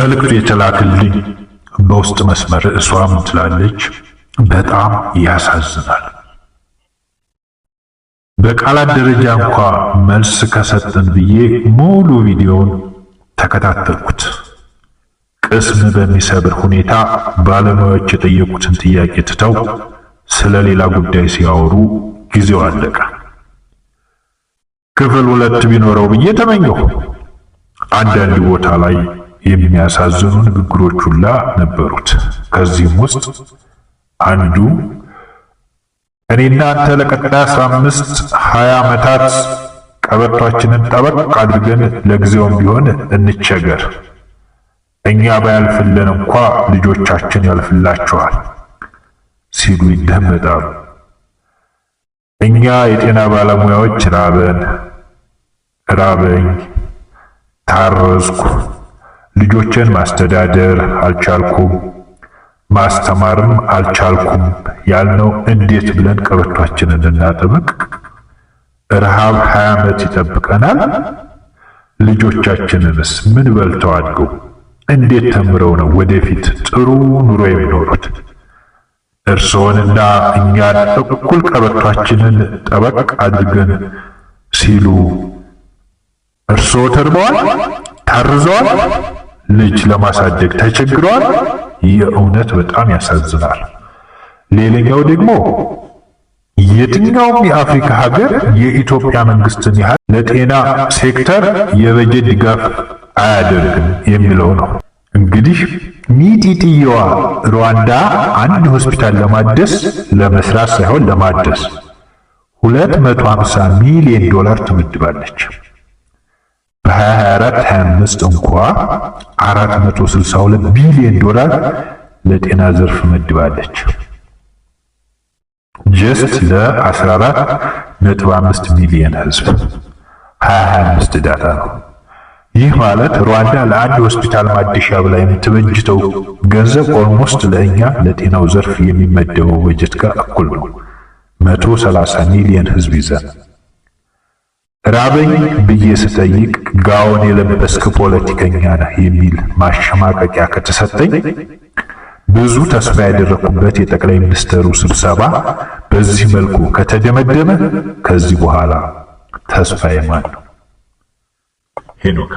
መልእክቱ የተላከልኝ በውስጥ መስመር ርዕሷም ትላለች፣ በጣም ያሳዝናል። በቃላት ደረጃ እንኳ መልስ ከሰጠን ብዬ ሙሉ ቪዲዮውን ተከታተልኩት። ቅስም በሚሰብር ሁኔታ ባለሙያዎች የጠየቁትን ጥያቄ ትተው ስለሌላ ጉዳይ ሲያወሩ ጊዜው አለቀ። ክፍል 2 ቢኖረው ብዬ ተመኘሁ። አንዳንድ ቦታ ላይ የሚያሳዝኑ ንግግሮች ሁላ ነበሩት። ከዚህም ውስጥ አንዱ እኔና አንተ ለቀጣይ 15-20 ዓመታት ቀበቷችንን ጠበቅ አድርገን ለጊዜውም ቢሆን እንቸገር፣ እኛ ባያልፍልን እንኳ ልጆቻችን ያልፍላቸዋል ሲሉ ይደመጣሉ። እኛ የጤና ባለሙያዎች ራበኝ፣ ታረዝኩ፣ ልጆችን ማስተዳደር አልቻልኩም፣ ማስተማርም አልቻልኩም ያልነው እንዴት ብለን ቀበቷችንን እናጠብቅ? ረሃብ 20 ዓመት ይጠብቀናል። ልጆቻችንንስ ምን በልተው አድገው እንዴት ተምረው ነው ወደፊት ጥሩ ኑሮ የሚኖሩት? እርስዎንና እኛን እኩል ቀበቷችንን ጠበቅ አድርገን ሲሉ እርስዎ ተርበዋል፣ ታርዘዋል፣ ልጅ ለማሳደግ ተቸግረዋል። የእውነት በጣም ያሳዝናል። ሌላኛው ደግሞ የትኛውም የአፍሪካ ሀገር የኢትዮጵያ መንግስትን ያህል ለጤና ሴክተር የበጀት ድጋፍ አያደርግም የሚለው ነው። እንግዲህ ሚጢጢየዋ ሩዋንዳ አንድ ሆስፒታል ለመስራት ሳይሆን ለማደስ $250 ሚሊዮን ትመድባለች። በ2024-25 እንኳ $462 ቢሊዮን ለጤና ዘርፍ መድባለች። ጀስት ለ14.5 ሚሊዮን ህዝብ 2025 ዳታ ነው። ይህ ማለት ሩዋንዳ ለአንድ ሆስፒታል ማደሻ ብላ የምትበጅተው ገንዘብ ኦልሞስት ለእኛ ለጤናው ዘርፍ የሚመደበው በጀት ጋር እኩል ነው። 130 ሚሊዮን ህዝብ ይዘን ራበኝ ብዬ ስጠይቅ ጋውን የለበስክ ፖለቲከኛ ነህ የሚል ማሸማቀቂያ ከተሰጠኝ ብዙ ተስፋ ያደረኩበት የጠቅላይ ሚኒስትሩ ስብሰባ በዚህ መልኩ ከተደመደመ ከዚህ በኋላ ተስፋ የማን ነው? ሄኖክ